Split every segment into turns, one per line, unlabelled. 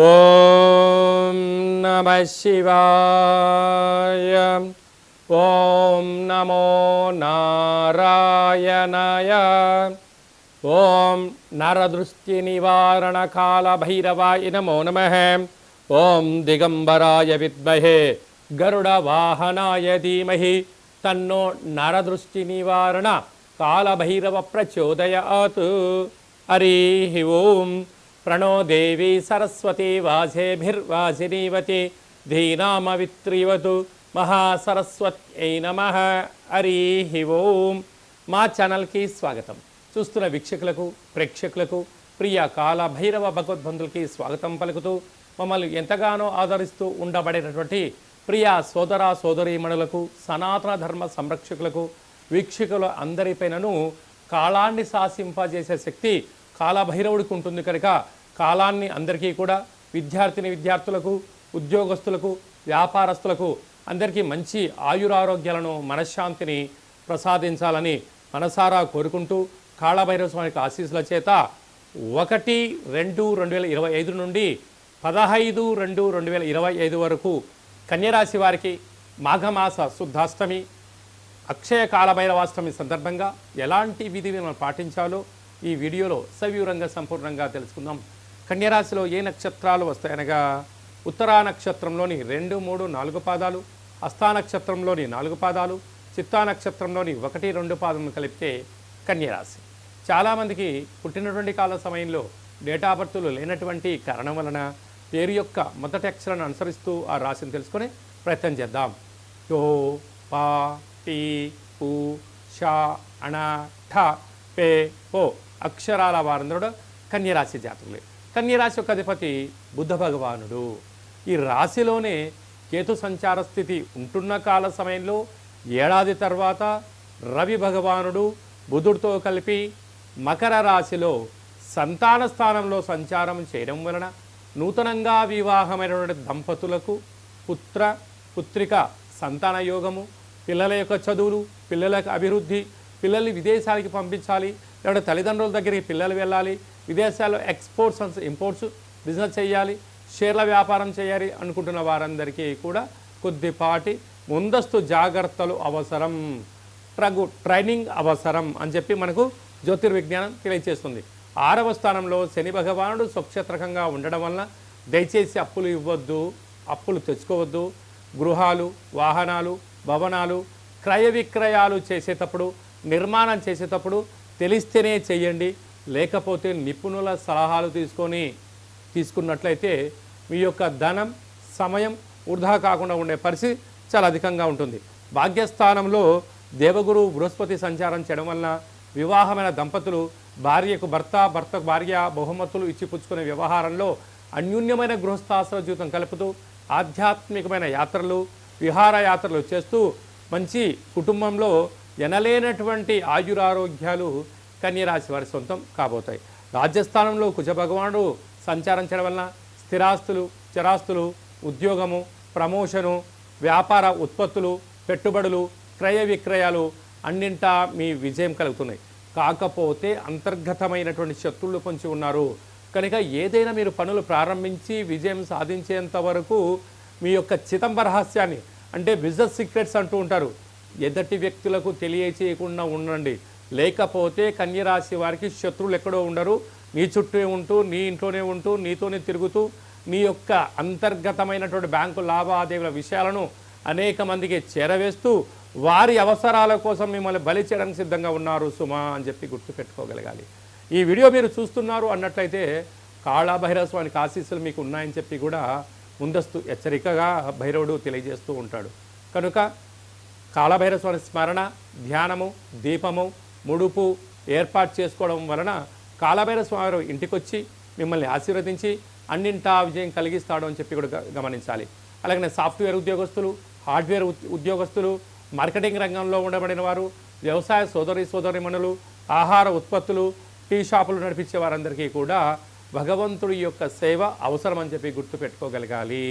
ఓం నమః శివాయ. ఓం నమో నారాయణాయ. ఓం నరదృష్టి నివారణ కాల భైరవాయ నమో నమః. ఓం దిగంబరాయ విద్మహే గరుడ వాహనాయ ధీమహి తన్నో నరదృష్టి నివారణ కాలభైరవ ప్రచోదయాత్. హరి ఓం. ప్రణో దేవి సరస్వతి వాసేభిర్వాసినీవతి ధీనామవిత్రివతు మహాసరస్వత్యై నమః. హరి ఓం. మా ఛానల్కి స్వాగతం. చూస్తున్న వీక్షకులకు ప్రేక్షకులకు ప్రియ కాల భైరవ భగవద్బంధులకి స్వాగతం పలుకుతూ మమ్మల్ని ఎంతగానో ఆదరిస్తూ ఉండబడినటువంటి ప్రియ సోదర సోదరీమణులకు సనాతన ధర్మ సంరక్షకులకు వీక్షకుల అందరిపైనను కాలాన్ని శాసింపజేసే శక్తి కాలభైరవుడికి ఉంటుంది కనుక కాలాన్ని అందరికీ కూడా విద్యార్థులకు ఉద్యోగస్తులకు వ్యాపారస్తులకు అందరికీ మంచి ఆయురారోగ్యాలను మనశ్శాంతిని ప్రసాదించాలని మనసారా కోరుకుంటూ కాళభైరవ స్వామికి ఆశీస్సుల చేత 1-2-2025 నుండి 15-2-2025 వరకు కన్యరాశి వారికి మాఘమాస శుద్ధాష్టమి అక్షయ కాలభైరవాష్టమి సందర్భంగా ఎలాంటి విధిని మనం పాటించాలో ఈ వీడియోలో సవివరంగా సంపూర్ణంగా తెలుసుకుందాం. కన్యరాశిలో ఏ నక్షత్రాలు వస్తాయనగా ఉత్తరా నక్షత్రంలోని 2, 3, 4 పాదాలు, హస్తా నక్షత్రంలోని 4 పాదాలు, చిత్తా నక్షత్రంలోని 1, 2 పాదములు కలిపితే కన్యరాశి. చాలామందికి పుట్టినటువంటి కాల సమయంలో డేటా బర్త్లు లేనటువంటి కారణం వలన పేరు యొక్క మొదటి అక్షరాన్ని అనుసరిస్తూ ఆ రాశిని తెలుసుకునే ప్రయత్నం చేద్దాం. యో పా టీ పు షా అణ ఠ పే పో అక్షరాల వారందరూ కన్యరాశి జాతకులే. కన్యరాశి యొక్క అధిపతి బుద్ధ భగవానుడు. ఈ రాశిలోనే కేతు సంచార స్థితి ఉంటున్న కాల సమయంలో ఏడాది తర్వాత రవి భగవానుడు బుధుడితో కలిపి మకర రాశిలో సంతాన స్థానంలో సంచారం చేయడం వలన నూతనంగా వివాహమైనటువంటి దంపతులకు పుత్రిక సంతాన యోగము, పిల్లల యొక్క చదువులు, పిల్లలకు అభివృద్ధి, పిల్లల్ని విదేశాలకి పంపించాలి, లేకపోతే తల్లిదండ్రుల దగ్గరికి పిల్లలు వెళ్ళాలి, విదేశాల్లో ఎక్స్పోర్ట్స్ అండ్ ఇంపోర్ట్స్ బిజినెస్ చేయాలి, షేర్ల వ్యాపారం చేయాలి అనుకుంటున్న వారందరికీ కూడా కొద్దిపాటి ముందస్తు జాగ్రత్తలు అవసరం, ట్రైనింగ్ అవసరం అని చెప్పి మనకు జ్యోతిర్విజ్ఞానం తెలియజేస్తుంది. 6వ స్థానంలో శని భగవానుడు స్వక్షేత్రకంగా ఉండడం వలన దయచేసి అప్పులు ఇవ్వద్దు, అప్పులు తెచ్చుకోవద్దు. గృహాలు, వాహనాలు, భవనాలు క్రయ విక్రయాలు చేసేటప్పుడు, నిర్మాణం చేసేటప్పుడు తెలిస్తేనే చేయండి, లేకపోతే నిపుణుల సలహాలు తీసుకున్నట్లయితే మీ యొక్క ధనం సమయం వృధా కాకుండా ఉండే పరిస్థితి చాలా అధికంగా ఉంటుంది. భాగ్యస్థానంలో దేవగురు బృహస్పతి సంచారం చేయడం వలన వివాహమైన దంపతులు భార్యకు భర్త, భర్తకు భార్య బహుమతులు ఇచ్చిపుచ్చుకునే వ్యవహారంలో అన్యూన్యమైన గృహస్థాశ్ర జీవితం కలుపుతూ ఆధ్యాత్మికమైన యాత్రలు, విహారయాత్రలు చేస్తూ మంచి కుటుంబంలో ఎనలేనటువంటి ఆయురారోగ్యాలు కన్యరాశి వారి సొంతం కాబోతాయి. రాజ్యస్థానంలో కుజ భగవానుడు సంచారం చేయడం వలన స్థిరాస్తులు, చరాస్తులు, ఉద్యోగము, ప్రమోషను, వ్యాపార ఉత్పత్తులు, పెట్టుబడులు, క్రయ విక్రయాలు అన్నింటా మీ విజయం కలుగుతున్నాయి. కాకపోతే అంతర్గతమైనటువంటి శత్రువులు పొంచి ఉన్నారు కనుక ఏదైనా మీరు పనులు ప్రారంభించి విజయం సాధించేంత వరకు మీ యొక్క చిదంబ రహస్యాన్ని, అంటే బిజినెస్ సీక్రెట్స్ అంటూ ఉంటారు, ఎదటి వ్యక్తులకు తెలియచేయకుండా ఉండండి. లేకపోతే కన్యరాశి వారికి శత్రువులు ఎక్కడో ఉండరు, నీ చుట్టూ ఉంటూ, నీ ఇంట్లోనే ఉంటూ, నీతోనే తిరుగుతూ నీ యొక్క అంతర్గతమైనటువంటి బ్యాంకు లావాదేవీల విషయాలను అనేక మందికి చేరవేస్తూ వారి అవసరాల కోసం మిమ్మల్ని బలి చేయడానికి సిద్ధంగా ఉన్నారు సుమా అని చెప్పి గుర్తుపెట్టుకోగలగాలి. ఈ వీడియో మీరు చూస్తున్నారు అన్నట్లయితే కాళభైరవ స్వామికి ఆశీస్సులు మీకు ఉన్నాయని చెప్పి కూడా ముందస్తు హెచ్చరికగా భైరవుడు తెలియజేస్తూ ఉంటాడు. కనుక కాళభైరవ స్వామి స్మరణ, ధ్యానము, దీపము, ముడుపు ఏర్పాటు చేసుకోవడం వలన కాళభైరవ స్వామి ఇంటికొచ్చి మిమ్మల్ని ఆశీర్వదించి అన్నింటా విజయం కలిగిస్తాడు అని చెప్పి కూడా గమనించాలి. అలాగే సాఫ్ట్వేర్ ఉద్యోగస్తులు, హార్డ్వేర్ ఉద్యోగస్తులు, మార్కెటింగ్ రంగంలో ఉండబడిన వారు, వ్యవసాయ సోదరీమణులు, ఆహార ఉత్పత్తులు, టీ షాపులు నడిపించే వారందరికీ కూడా భగవంతుడి యొక్క సేవ అవసరం అని చెప్పి గుర్తుపెట్టుకోగలగాలి.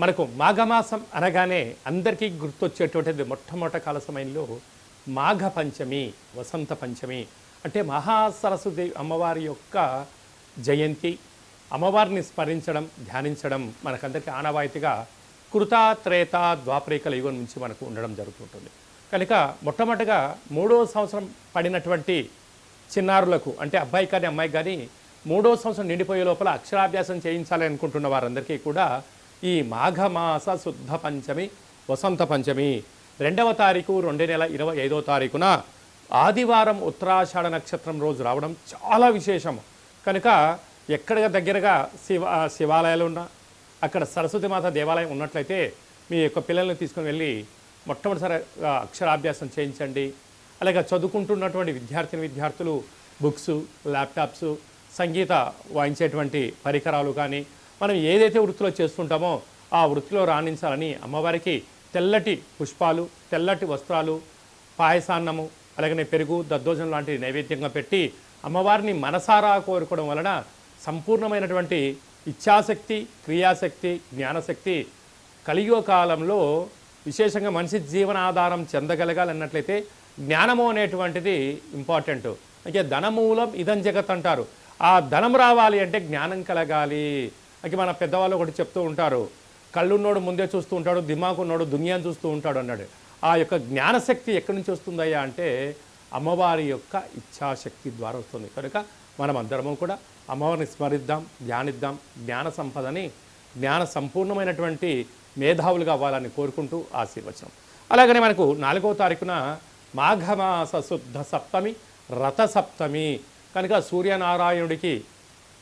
మనకు మాఘమాసం అనగానే అందరికీ గుర్తొచ్చేటువంటిది మొట్టమొదటి కాల సమయంలో మాఘ పంచమి, వసంత పంచమి అంటే మహాసరస్వతి అమ్మవారి యొక్క జయంతి. అమ్మవారిని స్మరించడం, ధ్యానించడం మనకందరికీ ఆనవాయితీగా కృత, త్రేత, ద్వాపరికల యుగం నుంచి మనకు ఉండడం జరుగుతుంటుంది. కనుక మొట్టమొదటిగా 3వ సంవత్సరం పడినటువంటి చిన్నారులకు, అంటే అబ్బాయి కానీ అమ్మాయి కానీ 3వ సంవత్సరం నిండిపోయే లోపల అక్షరాభ్యాసం చేయించాలి అనుకుంటున్న వారందరికీ కూడా ఈ మాఘమాస శుద్ధ పంచమి, వసంత పంచమి 2వ తారీఖు 2 నెల 25వ తారీఖున ఆదివారం ఉత్తరాషాఢ నక్షత్రం రోజు రావడం చాలా విశేషం. కనుక ఎక్కడ దగ్గరగా శివాలయాలు ఉన్నా, అక్కడ సరస్వతి మాత దేవాలయం ఉన్నట్లయితే మీ యొక్క పిల్లల్ని తీసుకుని వెళ్ళి మొట్టమొదటిసారి అక్షరాభ్యాసం చేయించండి. అలాగే చదువుకుంటున్నటువంటి విద్యార్థులు బుక్స్, ల్యాప్టాప్స్, సంగీత వాయించేటువంటి పరికరాలు కానీ మనం ఏదైతే వృత్తిలో చేస్తుంటామో ఆ వృత్తిలో రాణించాలని అమ్మవారికి తెల్లటి పుష్పాలు, తెల్లటి వస్త్రాలు, పాయసాన్నము, అలాగనే పెరుగు, దద్దోజనం లాంటి నైవేద్యంగా పెట్టి అమ్మవారిని మనసారా కోరుకోవడం వలన సంపూర్ణమైనటువంటి ఇచ్ఛాశక్తి, క్రియాశక్తి, జ్ఞానశక్తి కలియుగ కాలంలో విశేషంగా మనిషి జీవనాధారం చెందగలగాలన్నట్లయితే జ్ఞానము అనేటువంటిది ఇంపార్టెంట్. అంటే ధనమూలం ఇదం జగత్ అంటారు. ఆ ధనం రావాలి అంటే జ్ఞానం కలగాలి. అంటే మన పెద్దవాళ్ళు ఒకటి చెప్తూ ఉంటారు, కళ్ళున్నోడు ముందే చూస్తూ ఉంటాడు, దిమాకున్నోడు దునియాను చూస్తూ ఉంటాడు అన్నాడు. ఆ యొక్క జ్ఞానశక్తి ఎక్కడి నుంచి వస్తుందయ్యా అంటే అమ్మవారి యొక్క ఇచ్ఛాశక్తి ద్వారా వస్తుంది. కనుక మనం అందరము కూడా అమ్మవారిని స్మరిద్దాం, ధ్యానిద్దాం, జ్ఞాన సంపదని, జ్ఞాన సంపూర్ణమైనటువంటి మేధావులుగా అవ్వాలని కోరుకుంటూ ఆశీర్వచనం. అలాగనే మనకు 4వ తారీఖున మాఘమాస శుద్ధ సప్తమి, రథ సప్తమి. కనుక సూర్యనారాయణుడికి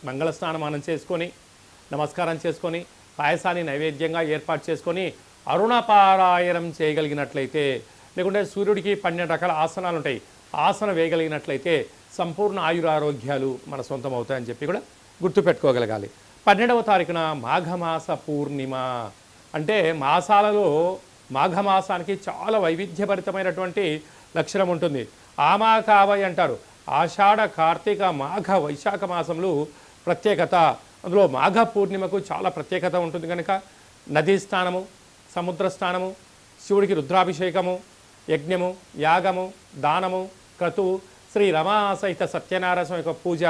మంగళ స్నానమానం చేసుకొని, నమస్కారం చేసుకొని, పాయసాన్ని నైవేద్యంగా ఏర్పాటు చేసుకొని అరుణపారాయణం చేయగలిగినట్లయితే, లేకుంటే సూర్యుడికి 12 రకాల ఆసనాలు ఉంటాయి, ఆసనం వేయగలిగినట్లయితే సంపూర్ణ ఆయురారోగ్యాలు మన సొంతం అవుతాయని చెప్పి కూడా గుర్తుపెట్టుకోగలగాలి. 12వ తారీఖున మాఘమాస పూర్ణిమ. అంటే మాసాలలో మాఘమాసానికి చాలా వైవిధ్యభరితమైనటువంటి లక్షణం ఉంటుంది. ఆమాకావై అంటారు. ఆషాఢ, కార్తీక, మాఘ, వైశాఖ మాసంలో ప్రత్యేకత. అందులో మాఘ పూర్ణిమకు చాలా ప్రత్యేకత ఉంటుంది. కనుక నదీ స్నానము, సముద్ర స్నానము, శివుడికి రుద్రాభిషేకము, యజ్ఞము, యాగము, దానము, క్రతువు, శ్రీ రమా సహిత సత్యనారాయణ స్వామి యొక్క పూజ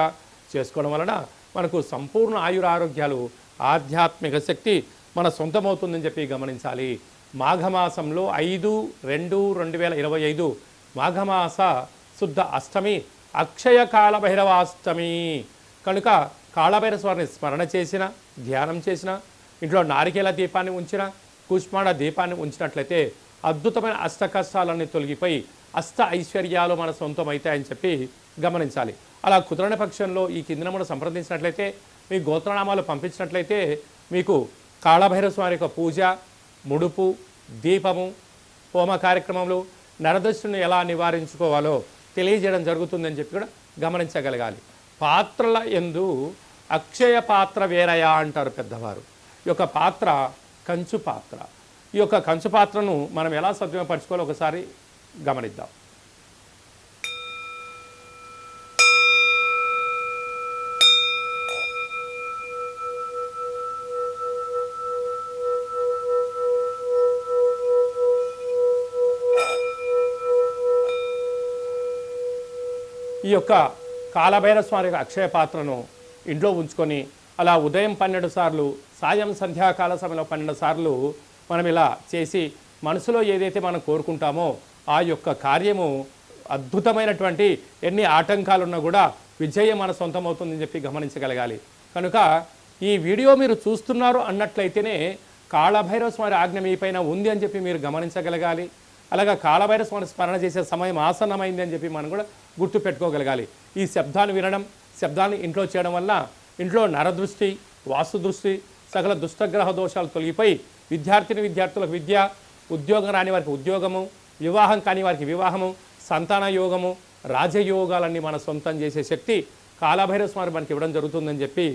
చేసుకోవడం వలన మనకు సంపూర్ణ ఆయురారోగ్యాలు, ఆధ్యాత్మిక శక్తి మన సొంతమవుతుందని చెప్పి గమనించాలి. మాఘమాసంలో 5/2/2025 మాఘమాస శుద్ధ అష్టమి అక్షయ కాళభైరవాష్టమి. కనుక కాళభైరవ స్వామిని స్మరణ చేసిన, ధ్యానం చేసిన, ఇంట్లో నారికేల దీపాన్ని ఉంచిన, కూష్మాండ దీపాన్ని ఉంచినట్లయితే అద్భుతమైన అష్ట కష్టాలన్నీ తొలగిపోయి అష్ట ఐశ్వర్యాలు మన సొంతం అవుతాయని చెప్పి గమనించాలి. అలా కుదరని పక్షంలో ఈ కింద మనం సంప్రదించినట్లయితే, మీ గోత్రనామాలు పంపించినట్లయితే మీకు కాళభైరవ స్వామి యొక్క పూజ, ముడుపు, దీపము, హోమ కార్యక్రమంలో నరదృష్టిని ఎలా నివారించుకోవాలో తెలియజేయడం జరుగుతుందని చెప్పి కూడా గమనించగలగాలి. పాత్రల యందు అక్షయ పాత్ర వేరయా అంటారు పెద్దవారు. ఈ యొక్క పాత్ర కంచు పాత్ర. ఈ యొక్క కంచు పాత్రను మనం ఎలా సద్వినియోగపరచుకోవాలో ఒకసారి గమనిద్దాం. ఈ యొక్క కాళభైరవ స్వామి యొక్క అక్షయ పాత్రను ఇంట్లో ఉంచుకొని అలా ఉదయం 12 సార్లు, సాయం సంధ్యాకాల సమయంలో 12 సార్లు మనం ఇలా చేసి మనసులో ఏదైతే మనం కోరుకుంటామో ఆ యొక్క కార్యము అద్భుతమైనటువంటి ఎన్ని ఆటంకాలున్నా కూడా విజయం మన సొంతం అవుతుందని చెప్పి గమనించగలగాలి. కనుక ఈ వీడియో మీరు చూస్తున్నారు అన్నట్లయితేనే కాళభైరవ స్వామి ఆజ్ఞ మీ పైన ఉంది అని చెప్పి మీరు గమనించగలగాలి. అలాగా కాళభైరవ స్వామి స్మరణ చేసే సమయం ఆసన్నమైంది అని చెప్పి మనం కూడా గుర్తు పెట్టుకోగలగాలి. ఈ శబ్దాన్ని వినడం, శబ్దాన్ని ఇంట్లో చేయడం వల్ల ఇంట్లో నరదృష్టి, వాస్తు దృష్టి, సకల దుష్టగ్రహ దోషాలు తొలగిపోయి విద్యార్థులకు విద్య, ఉద్యోగం రాని వారికి ఉద్యోగము, వివాహం కాని వారికి వివాహము, సంతాన యోగము, రాజయోగాలన్నీ మన సొంతం చేసే శక్తి కాళభైరవ స్వామి మనకి ఇవ్వడం జరుగుతుందని చెప్పి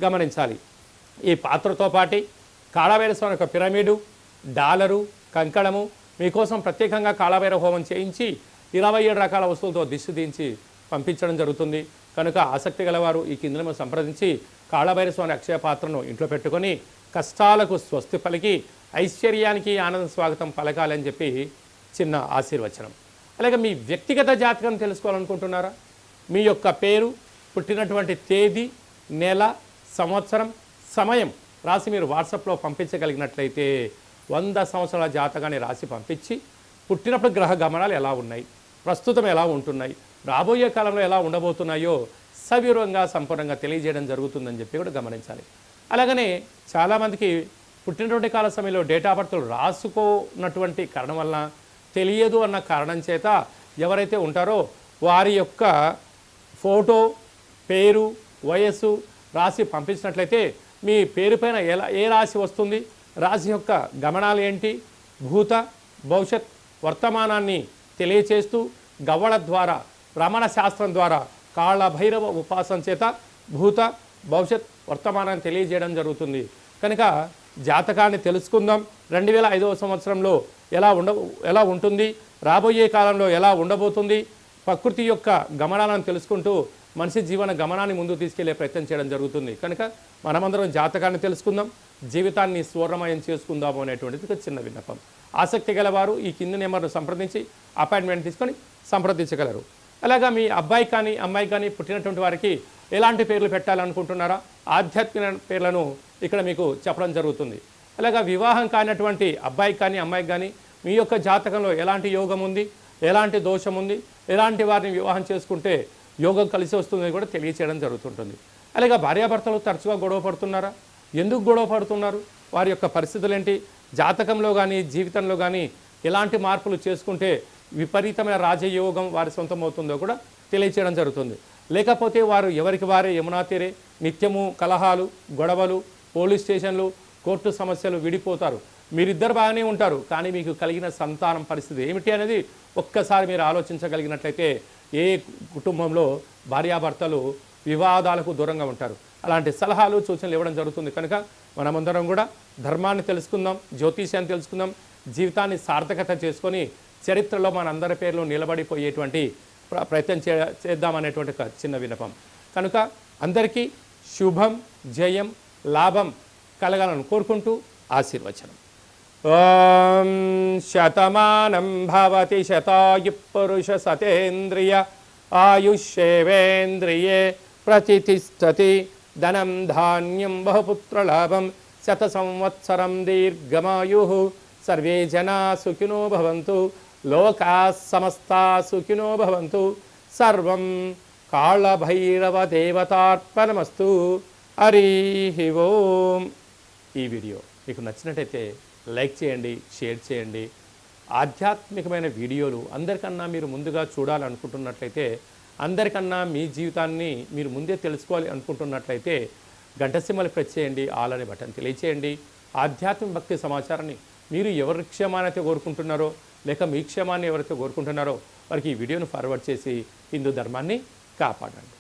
గమనించాలి. ఈ పాత్రతో పాటు కాళభైరవ స్వామి యొక్క పిరమిడు, డాలరు, కంకణము మీకోసం ప్రత్యేకంగా కాళభైరవ హోమం చేయించి 27 రకాల వస్తువులతో దిష్టి దించి పంపించడం జరుగుతుంది. కనుక ఆసక్తి గలవారు ఈ కిందను సంప్రదించి కాళభైరవ స్వామి అక్షయ పాత్రను ఇంట్లో పెట్టుకొని కష్టాలకు స్వస్తి పలికి ఐశ్వర్యానికి ఆనంద స్వాగతం పలకాలని చెప్పి చిన్న ఆశీర్వచనం. అలాగే మీ వ్యక్తిగత జాతకం తెలుసుకోవాలనుకుంటున్నారా? మీ యొక్క పేరు, పుట్టినటువంటి తేదీ, నెల, సంవత్సరం, సమయం రాసి మీరు వాట్సాప్లో పంపించగలిగినట్లయితే 100 సంవత్సరాల జాతకాన్ని రాసి పంపించి పుట్టినప్పుడు గ్రహ గమనాలు ఎలా ఉన్నాయి, ప్రస్తుతం ఎలా ఉంటున్నాయి, రాబోయే కాలంలో ఎలా ఉండబోతున్నాయో సవివరంగా సంపూర్ణంగా తెలియజేయడం జరుగుతుందని చెప్పి కూడా గమనించాలి. అలాగనే చాలామందికి పుట్టినటువంటి కాల సమయంలో డేట్ ఆఫ్ బర్త్లు రాసుకోనటువంటి కారణం వలన తెలియదు అన్న కారణం చేత ఎవరైతే ఉంటారో వారి యొక్క ఫోటో, పేరు, వయస్సు రాసి పంపించినట్లయితే మీ పేరు పైన ఏ రాశి వస్తుంది, రాశి యొక్క గమనాలు ఏంటి, భూత భవిష్యత్ వర్తమానాన్ని తెలియచేస్తూ గవ్వల ద్వారా బ్రాహ్మణ శాస్త్రం ద్వారా కాళ భైరవ ఉపాసన చేత భూత భవిష్యత్ వర్తమానాన్ని తెలియజేయడం జరుగుతుంది. కనుక జాతకాన్ని తెలుసుకుందాం. 2005వ సంవత్సరంలో ఎలా ఉంటుంది, రాబోయే కాలంలో ఎలా ఉండబోతుంది, ప్రకృతి యొక్క గమనాలను తెలుసుకుంటూ మనిషి జీవన గమనాన్ని ముందుకు తీసుకెళ్లే ప్రయత్నం చేయడం జరుగుతుంది. కనుక మనమందరం జాతకాన్ని తెలుసుకుందాం, జీవితాన్ని స్వర్ణమయం చేసుకుందాము అనేటువంటిది ఒక చిన్న విన్నపం. ఆసక్తి గలవారు ఈ కింది నెంబర్ను సంప్రదించి అపాయింట్మెంట్ తీసుకొని సంప్రదించగలరు. అలాగా మీ అబ్బాయి కానీ అమ్మాయి కానీ పుట్టినటువంటి వారికి ఎలాంటి పేర్లు పెట్టాలనుకుంటున్నారా, ఆధ్యాత్మిక పేర్లను ఇక్కడ మీకు చెప్పడం జరుగుతుంది. అలాగా వివాహం కానటువంటి అబ్బాయికి కానీ అమ్మాయికి కానీ మీ యొక్క జాతకంలో ఎలాంటి యోగం ఉంది, ఎలాంటి దోషం ఉంది, ఎలాంటి వారిని వివాహం చేసుకుంటే యోగం కలిసి వస్తుందని కూడా తెలియచేయడం జరుగుతుంటుంది. అలాగే భార్యాభర్తలు తరచుగా గొడవ పడుతున్నారా, ఎందుకు గొడవ పడుతున్నారు, వారి యొక్క పరిస్థితులు ఏంటి, జాతకంలో కానీ జీవితంలో కానీ ఎలాంటి మార్పులు చేసుకుంటే విపరీతమైన రాజయోగం వారి సొంతం అవుతుందో కూడా తెలియచేయడం జరుగుతుంది. లేకపోతే వారు ఎవరికి వారే యమునా తీరే నిత్యము కలహాలు, గొడవలు, పోలీస్ స్టేషన్లు, కోర్టు సమస్యలు, విడిపోతారు. మీరిద్దరు బాగానే ఉంటారు, కానీ మీకు కలిగిన సంతానం పరిస్థితి ఏమిటి అనేది ఒక్కసారి మీరు ఆలోచించగలిగినట్లయితే ఏ కుటుంబంలో భార్యాభర్తలు వివాదాలకు దూరంగా ఉంటారు. అలాంటి సలహాలు సూచనలు ఇవ్వడం జరుగుతుంది. కనుక మనమందరం కూడా ధర్మాన్ని తెలుసుకుందాం, జ్యోతిష్యాన్ని తెలుసుకుందాం, జీవితాన్ని సార్థకత చేసుకొని చరిత్రలో మనందరి పేర్లు నిలబడిపోయేటువంటి ప్రయత్నం చేద్దామనేటువంటి ఒక చిన్న విన్నపం. కనుక అందరికీ శుభం, జయం, లాభం కలగాలని కోరుకుంటూ ఆశీర్వచనం. ఓం శతమానం భవతి శతాయు పురుష సతేంద్రియ ఆయుష్యేవేంద్రియే ప్రతిష్టతి ధనం ధాన్యం బహుపుత్రలాభం శత సంవత్సరం దీర్ఘమాయు సర్వే జనా సుఖినో భవంతు లోకా సమస్తా సుఖినో భవంతు సర్వం కాళభైరవ దేవతార్పణమస్తు. హరి ఓం. ఈ వీడియో మీకు నచ్చినట్టయితే లైక్ చేయండి, షేర్ చేయండి. ఆధ్యాత్మికమైన వీడియోలు అందరికన్నా మీరు ముందుగా చూడాలనుకుంటున్నట్లయితే, అందరికన్నా మీ జీవితాన్ని మీరు ముందే తెలుసుకోవాలి అనుకుంటున్నట్లయితే గంటసింహలు ప్రెస్ చేయండి, ఆల్ అనే బటన్ తెలియచేయండి. ఆధ్యాత్మిక భక్తి సమాచారాన్ని మీరు ఎవరి క్షేమాన్ని అయితే కోరుకుంటున్నారో, లేక మీ క్షేమాన్ని ఎవరైతే కోరుకుంటున్నారో వారికి ఈ వీడియోను ఫార్వర్డ్ చేసి హిందూ ధర్మాన్ని కాపాడండి.